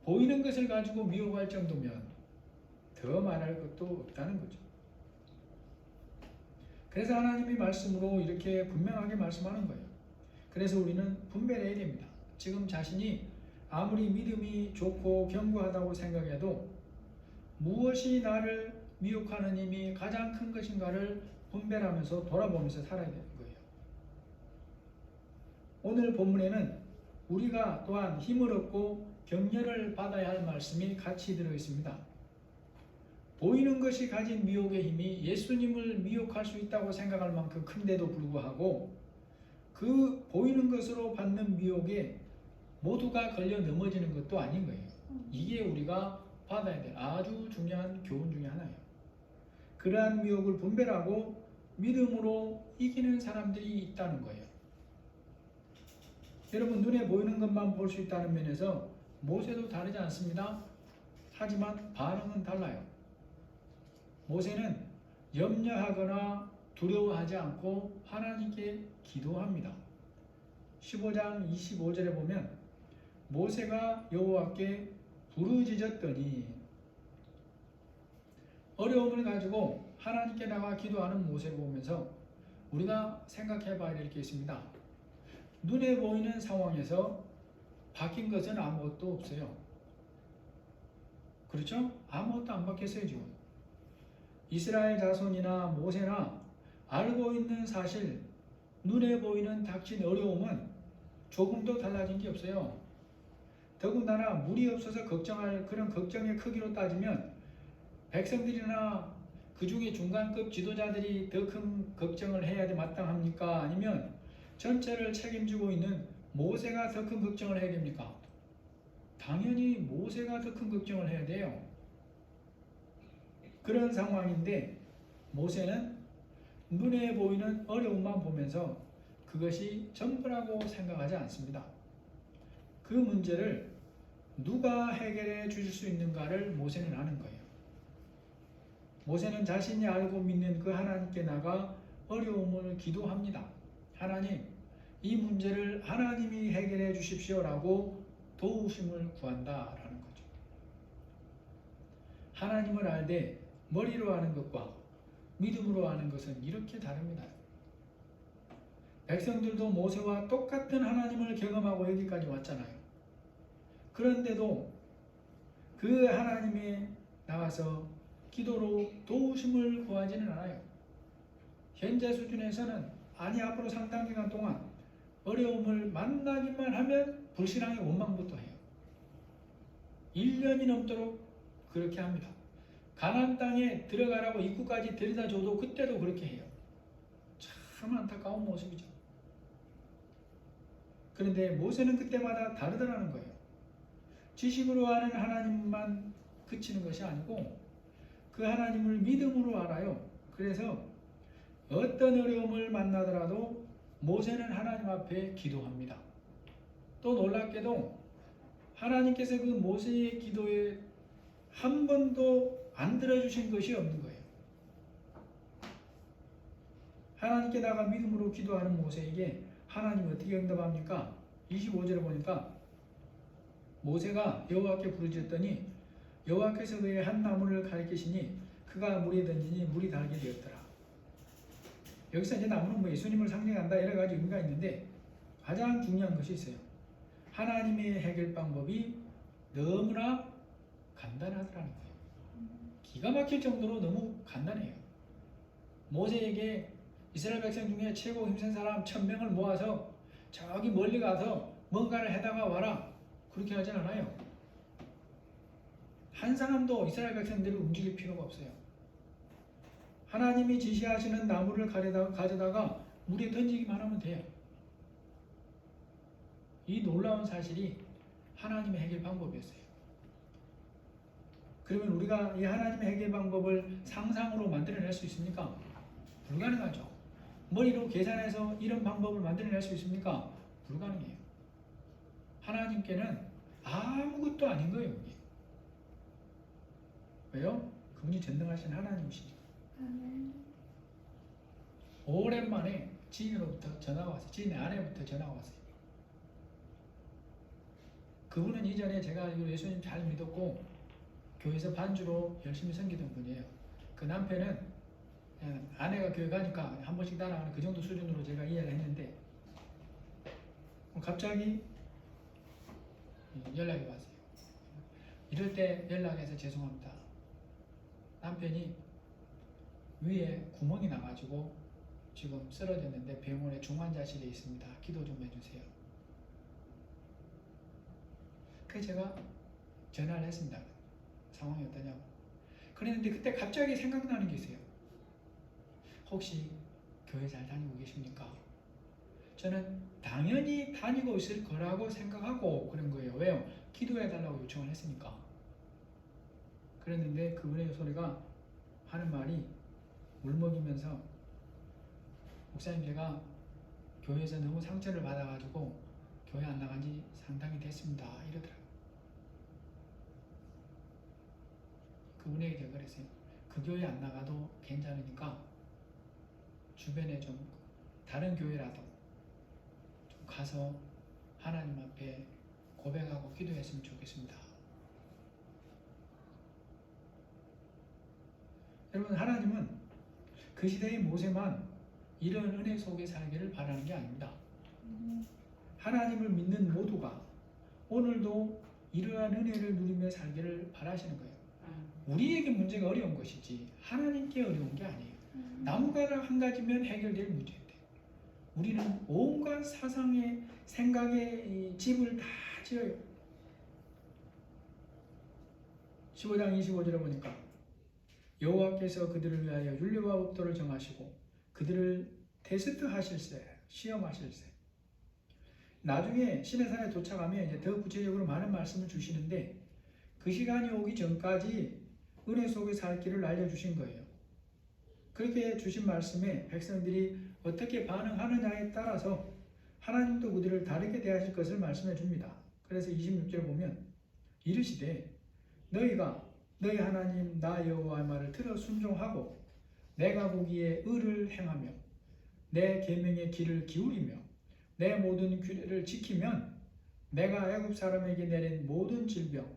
보이는 것을 가지고 미혹할 정도면 더 말할 것도 없다는 거죠. 그래서 하나님이 말씀으로 이렇게 분명하게 말씀하는 거예요. 그래서 우리는 분별해야 됩니다. 지금 자신이 아무리 믿음이 좋고 견고하다고 생각해도 무엇이 나를 미혹하는 힘이 가장 큰 것인가를 분별하면서 돌아보면서 살아야 되는 거예요. 오늘 본문에는 우리가 또한 힘을 얻고 격려를 받아야 할 말씀이 같이 들어있습니다. 보이는 것이 가진 미혹의 힘이 예수님을 미혹할 수 있다고 생각할 만큼 큰데도 불구하고 그 보이는 것으로 받는 미혹에 모두가 걸려 넘어지는 것도 아닌 거예요. 이게 우리가 받아야 될 아주 중요한 교훈 중에 하나예요. 그러한 미혹을 분별하고 믿음으로 이기는 사람들이 있다는 거예요. 여러분, 눈에 보이는 것만 볼 수 있다는 면에서 모세도 다르지 않습니다. 하지만 반응은 달라요. 모세는 염려하거나 두려워하지 않고 하나님께 기도합니다. 15장 25절에 보면 모세가 여호와께 부르짖었더니, 어려움을 가지고 하나님께 나가 기도하는 모세를 보면서 우리가 생각해 봐야 될 게 있습니다. 눈에 보이는 상황에서 바뀐 것은 아무것도 없어요. 그렇죠? 아무것도 안 바뀌었어요. 지금 이스라엘 자손이나 모세나 알고 있는 사실, 눈에 보이는 닥친 어려움은 조금도 달라진 게 없어요. 더군다나 물이 없어서 걱정할 그런 걱정의 크기로 따지면 백성들이나 그 중에 중간급 지도자들이 더 큰 걱정을 해야 마땅합니까? 아니면 전체를 책임지고 있는 모세가 더 큰 걱정을 해야 됩니까? 당연히 모세가 더 큰 걱정을 해야 돼요. 그런 상황인데 모세는 눈에 보이는 어려움만 보면서 그것이 전부라고 생각하지 않습니다. 그 문제를 누가 해결해 주실 수 있는가를 모세는 아는 거예요. 모세는 자신이 알고 믿는 그 하나님께 나가 어려움을 기도합니다. 하나님, 이 문제를 하나님이 해결해 주십시오라고 도우심을 구한다라는 거죠. 하나님을 알되 머리로 아는 것과 믿음으로 아는 것은 이렇게 다릅니다. 백성들도 모세와 똑같은 하나님을 경험하고 여기까지 왔잖아요. 그런데도 그 하나님에 나가서 기도로 도우심을 구하지는 않아요. 현재 수준에서는 앞으로 상당 기간 동안 어려움을 만나기만 하면 불신앙의 원망부터 해요. 1년이 넘도록 그렇게 합니다. 가나안 땅에 들어가라고 입구까지 데려다 줘도 그때도 그렇게 해요. 참 안타까운 모습이죠. 그런데 모세는 그때마다 다르더라는 거예요. 지식으로 아는 하나님만 그치는 것이 아니고 그 하나님을 믿음으로 알아요. 그래서 어떤 어려움을 만나더라도 모세는 하나님 앞에 기도합니다. 또 놀랍게도 하나님께서 그 모세의 기도에 한 번도 안 들어주신 것이 없는 거예요. 하나님께 나가 믿음으로 기도하는 모세에게 하나님이 어떻게 응답합니까? 25절에 보니까 모세가 여호와께 부르짖었더니 여호와께서 그의 한 나무를 가리키시니 그가 물에 던지니 물이 달게 되었더라. 여기서 이제 나무는 뭐 예수님을 상징한다 여러 가지 의미가 있는데 가장 중요한 것이 있어요. 하나님의 해결 방법이 너무나 간단하더라는 거예요. 기가 막힐 정도로 너무 간단해요. 모세에게 이스라엘 백성 중에 최고 힘센 사람 1000명을 모아서 저기 멀리 가서 뭔가를 해다가 와라, 그렇게 하진 않아요. 한 사람도 이스라엘 백성들을 움직일 필요가 없어요. 하나님이 지시하시는 나무를 가져다가 물에 던지기만 하면 돼요. 이 놀라운 사실이 하나님의 해결 방법이었어요. 그러면 우리가 이 하나님의 해결 방법을 상상으로 만들어낼 수 있습니까? 불가능하죠. 머리로 계산해서 이런 방법을 만들어낼 수 있습니까? 불가능해요. 하나님께는 아무것도 아닌 거예요. 이게. 왜요? 그분이 전능하신 하나님이시죠. 오랜만에 지인으로부터 전화가 왔어요. 지인의 아내부터 전화가 왔어요. 그분은 이전에 제가 알기로 예수님 잘 믿었고 교회에서 반주로 열심히 섬기던 분이에요. 그 남편은 그냥 아내가 교회 가니까 한 번씩 따라가는 그 정도 수준으로 제가 이해를 했는데 갑자기 연락이 왔어요. 이럴 때 연락해서 죄송합니다. 남편이 위에 구멍이 나가지고 지금 쓰러졌는데 병원에 중환자실에 있습니다. 기도 좀 해주세요. 그래서 제가 전화를 했습니다. 상황이 어떠냐고. 그랬는데 그때 갑자기 생각나는 게 있어요. 혹시 교회 잘 다니고 계십니까? 저는 당연히 다니고 있을 거라고 생각하고 그런 거예요. 왜요? 기도해달라고 요청을 했으니까. 그랬는데 그분의 소리가 하는 말이 울먹이면서 목사님 제가 교회에서 너무 상처를 받아가지고 교회 안 나간 지 상당히 됐습니다. 이러더라고요. 그분에게 제가 그랬어요. 그 교회 안 나가도 괜찮으니까 주변에 좀 다른 교회라도 좀 가서 하나님 앞에 고백하고 기도했으면 좋겠습니다. 여러분, 하나님은 그 시대의 모세만 이런 은혜 속에 살기를 바라는 게 아닙니다. 하나님을 믿는 모두가 오늘도 이러한 은혜를 누리며 살기를 바라시는 거예요. 우리에게 문제가 어려운 것이지 하나님께 어려운 게 아니에요. 나무가락 한 가지면 해결될 문제인데 우리는 온갖 사상의 생각의 집을 다 지어요. 15장 25절에 보니까 여호와께서 그들을 위하여 율례와 법도를 정하시고 그들을 테스트하실세, 시험하실세. 나중에 시내산에 도착하면 이제 더 구체적으로 많은 말씀을 주시는데 그 시간이 오기 전까지 은혜 속에 살 길을 알려주신 거예요. 그렇게 주신 말씀에 백성들이 어떻게 반응하느냐에 따라서 하나님도 그들을 다르게 대하실 것을 말씀해 줍니다. 그래서 26절 보면 이르시되 너희가 너희 하나님 나 여호와의 말을 들어 순종하고 내가 보기에 의를 행하며 내 계명의 길을 기울이며 내 모든 규례를 지키면 내가 애굽 사람에게 내린 모든 질병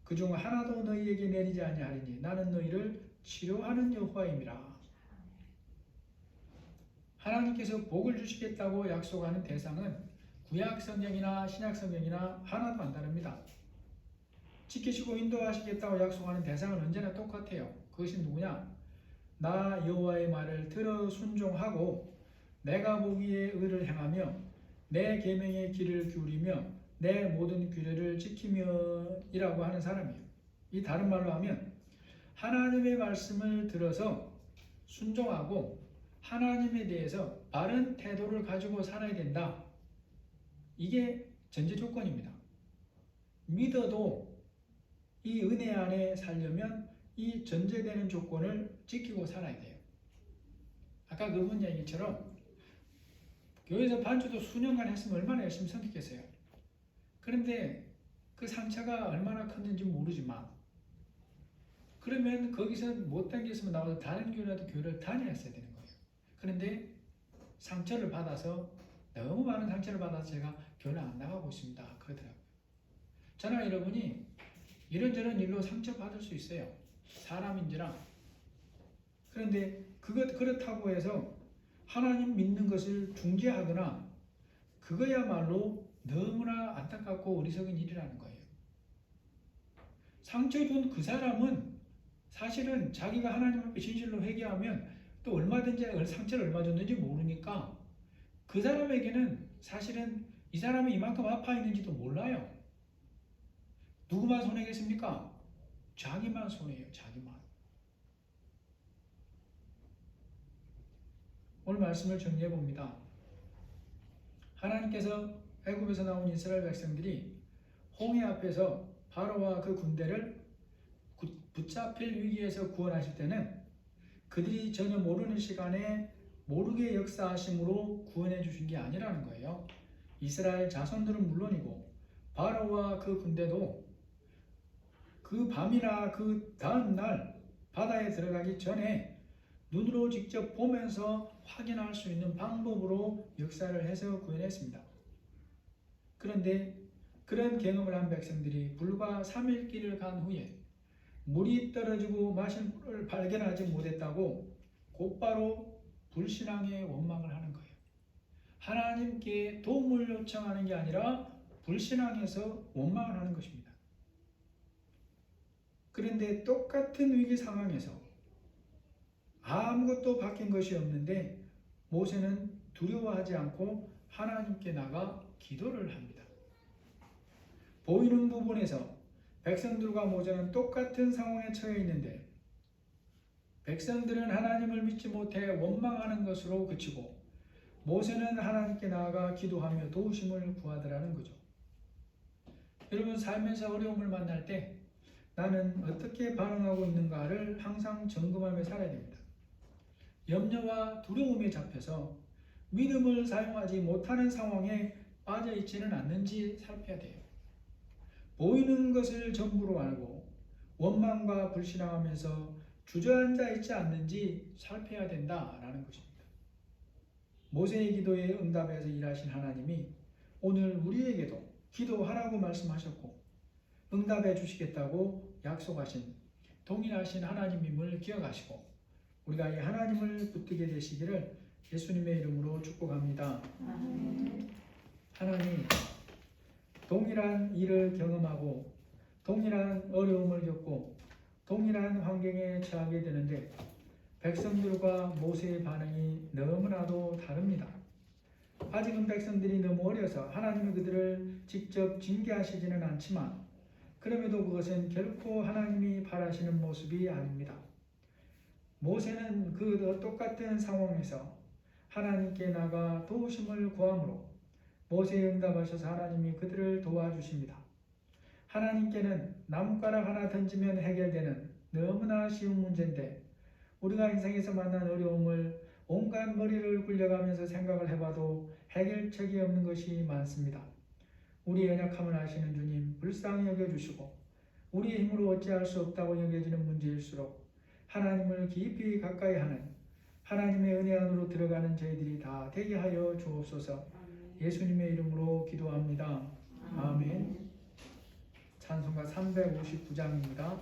그중 하나도 너희에게 내리지 아니하리니 나는 너희를 치료하는 여호와임이라. 하나님께서 복을 주시겠다고 약속하는 대상은 구약 성경이나 신약 성경이나 하나도 안 다릅니다. 지키시고 인도하시겠다고 약속하는 대상은 언제나 똑같아요. 그것이 누구냐? 나 여호와의 말을 들어 순종하고 내가 보기에 의를 행하며 내 계명의 길을 기울이며 내 모든 규례를 지키며이라고 하는 사람이에요. 이 다른 말로 하면 하나님의 말씀을 들어서 순종하고 하나님에 대해서 바른 태도를 가지고 살아야 된다. 이게 전제 조건입니다. 믿어도 이 은혜 안에 살려면 이 전제되는 조건을 지키고 살아야 돼요. 아까 그분 얘기처럼 교회에서 반주도 수년간 했으면 얼마나 열심히 섬기겠어요. 그런데 그 상처가 얼마나 컸는지 모르지만 그러면 거기서 못 당겼으면 나와서 다른 교회라도 교회를 다녔어야 되는 거예요. 그런데 상처를 받아서 너무 많은 상처를 받아서 제가 교회를 안 나가고 있습니다. 그러더라고요. 저나 여러분이 이런저런 일로 상처받을 수 있어요. 사람인지라. 그런데 그렇다고 해서 하나님 믿는 것을 중지하거나 그거야말로 너무나 안타깝고 어리석은 일이라는 거예요. 상처 준 그 사람은 사실은 자기가 하나님 앞에 진실로 회개하면 또 얼마든지 상처를 얼마 줬는지 모르니까 그 사람에게는 사실은 이 사람이 이만큼 아파 있는지도 몰라요. 누구만 손해겠습니까? 자기만 손해예요. 자기만. 오늘 말씀을 정리해 봅니다. 하나님께서 애굽에서 나온 이스라엘 백성들이 홍해 앞에서 바로와 그 군대를 붙잡힐 위기에서 구원하실 때는 그들이 전혀 모르는 시간에 모르게 역사하심으로 구원해 주신 게 아니라는 거예요. 이스라엘 자손들은 물론이고 바로와 그 군대도 그 밤이나 그 다음 날 바다에 들어가기 전에 눈으로 직접 보면서 확인할 수 있는 방법으로 역사를 해서 구원했습니다. 그런데 그런 경험을 한 백성들이 불과 3일 길을 간 후에 물이 떨어지고 마실 물을 발견하지 못했다고 곧바로 불신앙의 원망을 하는 거예요. 하나님께 도움을 요청하는 게 아니라 불신앙에서 원망을 하는 것입니다. 그런데 똑같은 위기 상황에서 아무것도 바뀐 것이 없는데 모세는 두려워하지 않고 하나님께 나가 기도를 합니다. 보이는 부분에서 백성들과 모세는 똑같은 상황에 처해 있는데 백성들은 하나님을 믿지 못해 원망하는 것으로 그치고 모세는 하나님께 나아가 기도하며 도우심을 구하더라는 거죠. 여러분, 삶에서 어려움을 만날 때 나는 어떻게 반응하고 있는가를 항상 점검하며 살아야 됩니다. 염려와 두려움에 잡혀서 믿음을 사용하지 못하는 상황에 빠져 있지는 않는지 살펴야 돼요. 보이는 것을 전부로 알고 원망과 불신앙하면서 주저앉아 있지 않는지 살펴야 된다라는 것입니다. 모세의 기도에 응답해서 일하신 하나님이 오늘 우리에게도 기도하라고 말씀하셨고 응답해 주시겠다고 약속하신 동일하신 하나님임을 기억하시고 우리가 이 하나님을 붙들게 되시기를 예수님의 이름으로 축복합니다. 하나님, 동일한 일을 경험하고 동일한 어려움을 겪고 동일한 환경에 처하게 되는데 백성들과 모세의 반응이 너무나도 다릅니다. 아직은 백성들이 너무 어려서 하나님이 그들을 직접 징계하시지는 않지만 그럼에도 그것은 결코 하나님이 바라시는 모습이 아닙니다. 모세는 그 똑같은 상황에서 하나님께 나가 도우심을 구함으로 모세에 응답하셔서 하나님이 그들을 도와주십니다. 하나님께는 나뭇가락 하나 던지면 해결되는 너무나 쉬운 문제인데 우리가 인생에서 만난 어려움을 온갖 머리를 굴려가면서 생각을 해봐도 해결책이 없는 것이 많습니다. 우리의 연약함을 아시는 주님 불쌍히 여겨주시고 우리의 힘으로 어찌할 수 없다고 여겨지는 문제일수록 하나님을 깊이 가까이 하는 하나님의 은혜 안으로 들어가는 저희들이 다 되게 하여 주옵소서. 예수님의 이름으로 기도합니다. 아멘. 찬송가 359장입니다.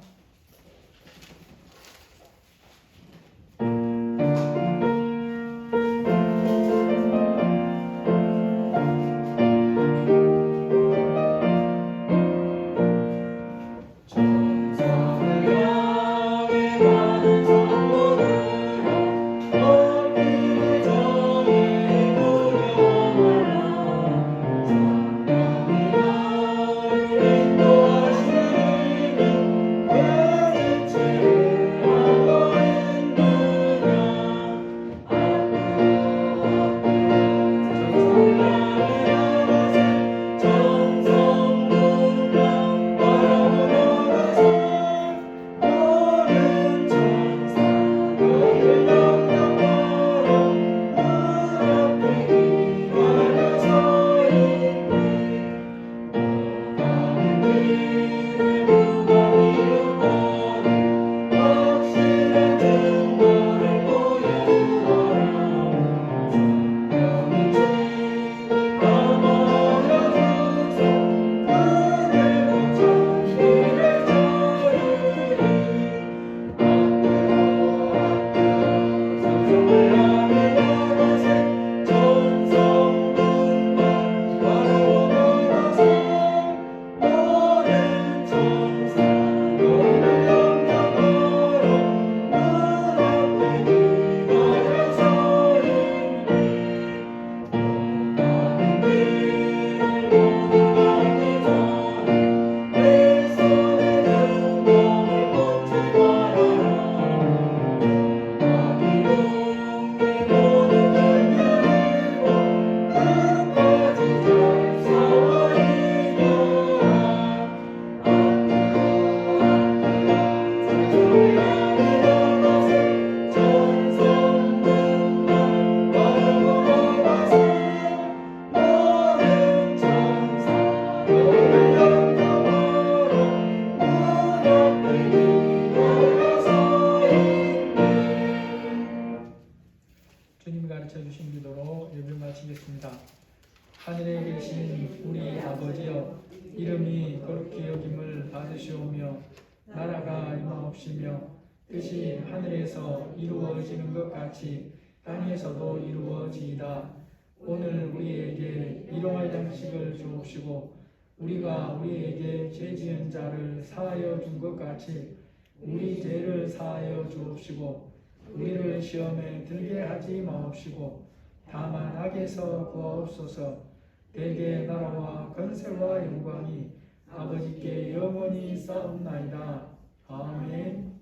주님이 가르쳐주신 기도로 예배를 마치겠습니다. 하늘에 계신 우리 아버지여, 이름이 거룩히 여김을 받으시오며 나라가 임하옵시며 뜻이 하늘에서 이루어지는 것 같이 땅에서도 이루어지이다. 오늘 우리에게 일용할 양식을 주옵시고 우리가 우리에게 죄 지은 자를 사하여 준 것 같이 우리 죄를 사하여 주옵시고 우리를 시험에 들게 하지 마옵시고 다만 악에서 구하옵소서. 대개 나라와 권세와 영광이 아버지께 영원히 쌓옵나이다. 아멘.